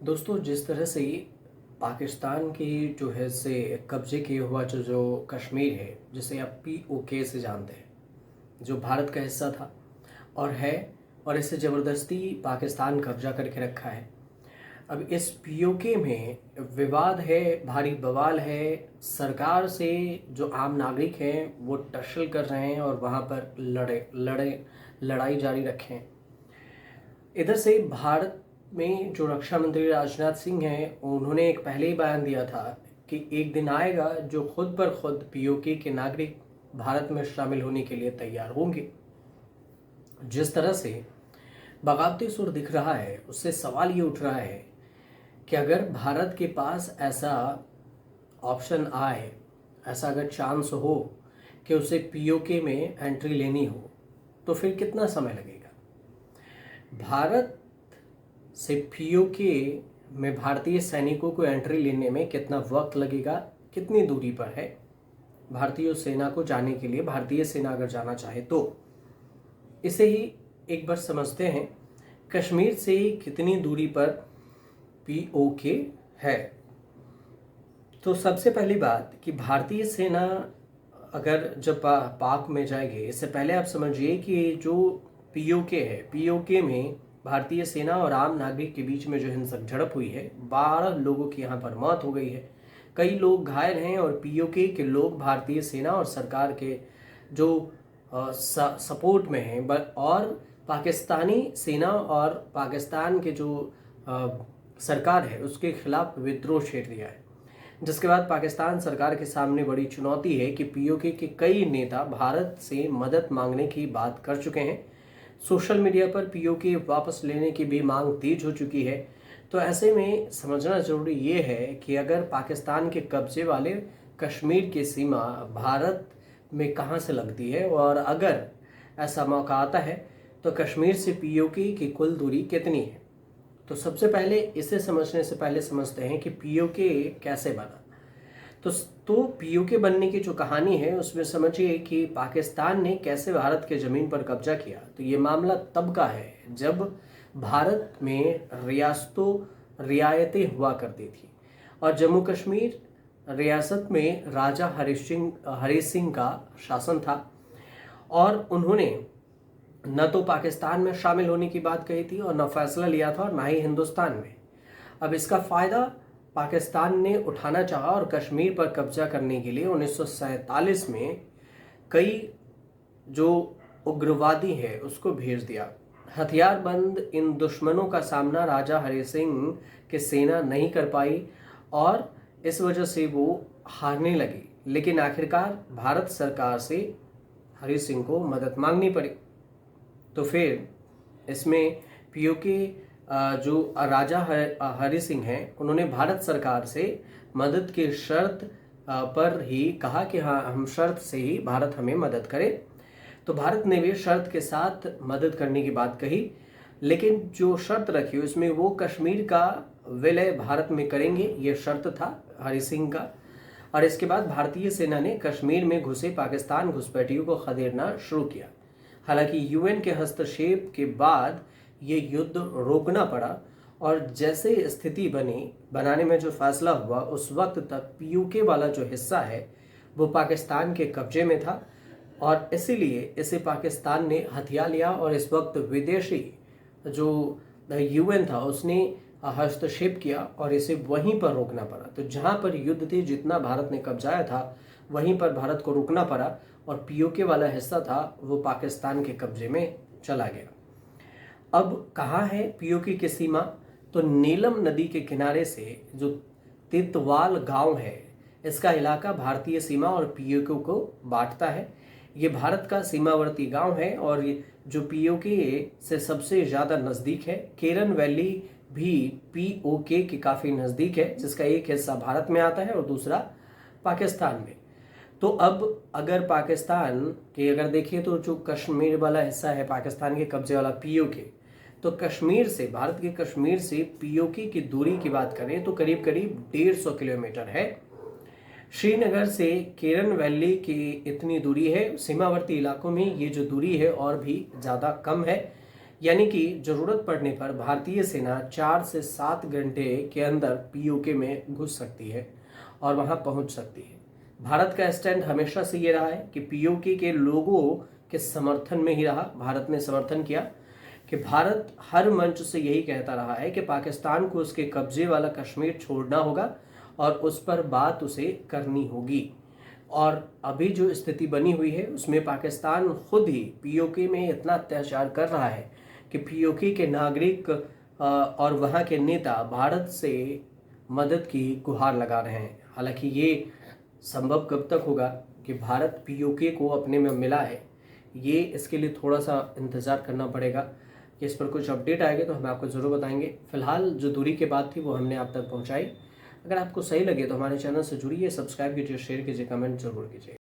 दोस्तों, जिस तरह से पाकिस्तान की जो है से कब्जे किए हुआ जो जो कश्मीर है, जिसे आप POK से जानते हैं, जो भारत का हिस्सा था और है, और इसे ज़बरदस्ती पाकिस्तान कब्जा करके रखा है। अब इस POK में विवाद है, भारी बवाल है। सरकार से जो आम नागरिक हैं वो टर्शल कर रहे हैं और वहाँ पर लड़ाई जारी रखे हैं। इधर से भारत में जो रक्षा मंत्री राजनाथ सिंह हैं, उन्होंने एक पहले ही बयान दिया था कि एक दिन आएगा जो खुद पर खुद POK के नागरिक भारत में शामिल होने के लिए तैयार होंगे। जिस तरह से बगावती सुर दिख रहा है, उससे सवाल ये उठ रहा है कि अगर भारत के पास ऐसा ऑप्शन आए, ऐसा अगर चांस हो कि उसे POK में एंट्री लेनी हो, तो फिर कितना समय लगेगा? भारत से POK में भारतीय सैनिकों को एंट्री लेने में कितना वक्त लगेगा, कितनी दूरी पर है भारतीय सेना को जाने के लिए? भारतीय सेना अगर जाना चाहे तो इसे ही एक बार समझते हैं। कश्मीर से कितनी दूरी पर POK है? तो सबसे पहली बात कि भारतीय सेना अगर जब पाक में जाएगी, इससे पहले आप समझिए कि जो POK है, POK में भारतीय सेना और आम नागरिक के बीच में जो हिंसक झड़प हुई है, 12 लोगों की यहाँ पर मौत हो गई है, कई लोग घायल हैं। और POK के लोग भारतीय सेना और सरकार के जो सपोर्ट में हैं, और पाकिस्तानी सेना और पाकिस्तान के जो सरकार है उसके खिलाफ विद्रोह छेड़ दिया है। जिसके बाद पाकिस्तान सरकार के सामने बड़ी चुनौती है कि POK के कई नेता भारत से मदद मांगने की बात कर चुके हैं। सोशल मीडिया पर POK वापस लेने की भी मांग तेज हो चुकी है। तो ऐसे में समझना जरूरी ये है कि अगर पाकिस्तान के कब्जे वाले कश्मीर की सीमा भारत में कहाँ से लगती है, और अगर ऐसा मौका आता है तो कश्मीर से POK की कुल दूरी कितनी है। तो सबसे पहले इसे समझने से पहले समझते हैं कि POK कैसे बना। तो POK बनने की जो कहानी है उसमें समझिए कि पाकिस्तान ने कैसे भारत के ज़मीन पर कब्जा किया। तो ये मामला तब का है जब भारत में रियायतें हुआ करती थी और जम्मू कश्मीर रियासत में राजा हरी सिंह का शासन था, और उन्होंने न तो पाकिस्तान में शामिल होने की बात कही थी और न फैसला लिया था और ना ही हिंदुस्तान में। अब इसका फ़ायदा पाकिस्तान ने उठाना चाहा और कश्मीर पर कब्जा करने के लिए 1947 में कई जो उग्रवादी है उसको भेज दिया। हथियारबंद इन दुश्मनों का सामना राजा हरि सिंह की सेना नहीं कर पाई और इस वजह से वो हारने लगी। लेकिन आखिरकार भारत सरकार से हरि सिंह को मदद मांगनी पड़ी। तो फिर इसमें POK जो राजा हरि सिंह हैं, उन्होंने भारत सरकार से मदद की शर्त पर ही कहा कि हाँ, हम शर्त से ही भारत हमें मदद करे। तो भारत ने भी शर्त के साथ मदद करने की बात कही, लेकिन जो शर्त रखी उसमें वो कश्मीर का विलय भारत में करेंगे, ये शर्त था हरि सिंह का। और इसके बाद भारतीय सेना ने कश्मीर में घुसे पाकिस्तान घुसपैठियों को खदेड़ना शुरू किया। हालांकि UN के हस्तक्षेप के बाद ये युद्ध रोकना पड़ा, और जैसे स्थिति बनाने में जो फैसला हुआ, उस वक्त तक POK वाला जो हिस्सा है वो पाकिस्तान के कब्जे में था, और इसीलिए इसे पाकिस्तान ने हथिया लिया। और इस वक्त विदेशी जो UN था उसने हस्तक्षेप किया और इसे वहीं पर रोकना पड़ा। तो जहाँ पर युद्ध थी, जितना भारत ने कब्जाया था, वहीं पर भारत को रुकना पड़ा और POK वाला हिस्सा था वो पाकिस्तान के कब्जे में चला गया। अब कहाँ है POK की सीमा? तो नीलम नदी के किनारे से जो तितवाल गांव है, इसका इलाका भारतीय सीमा और POK को बांटता है। ये भारत का सीमावर्ती गांव है और ये जो POK से सबसे ज़्यादा नज़दीक है। केरन वैली भी POK के काफ़ी नज़दीक है, जिसका एक हिस्सा भारत में आता है और दूसरा पाकिस्तान में। तो अब अगर पाकिस्तान के अगर देखिए तो जो कश्मीर वाला हिस्सा है पाकिस्तान के कब्जे वाला POK, तो कश्मीर से, भारत के कश्मीर से POK की दूरी की बात करें तो करीब करीब 150 किलोमीटर है। श्रीनगर से केरन वैली की इतनी दूरी है। सीमावर्ती इलाकों में ये जो दूरी है और भी ज़्यादा कम है। यानी कि ज़रूरत पड़ने पर भारतीय सेना 4 से 7 घंटे के अंदर पीओके में घुस सकती है और वहां पहुंच सकती है। भारत का स्टैंड हमेशा से ये रहा है कि पीओके के लोगों के समर्थन में ही रहा। भारत ने समर्थन किया कि भारत हर मंच से यही कहता रहा है कि पाकिस्तान को उसके कब्जे वाला कश्मीर छोड़ना होगा और उस पर बात उसे करनी होगी। और अभी जो स्थिति बनी हुई है उसमें पाकिस्तान खुद ही पीओके में इतना अत्याचार कर रहा है कि पीओके के नागरिक और वहाँ के नेता भारत से मदद की गुहार लगा रहे हैं। हालांकि ये संभव कब तक होगा कि भारत पीओके को अपने में मिलाए, ये इसके लिए थोड़ा सा इंतज़ार करना पड़ेगा। कि इस पर कुछ अपडेट आएंगे तो हम आपको ज़रूर बताएंगे। फिलहाल जो दूरी की बात थी वो हमने आप तक पहुंचाई। अगर आपको सही लगे तो हमारे चैनल से जुड़िए, सब्सक्राइब कीजिए, शेयर कीजिए, कमेंट जरूर कीजिए।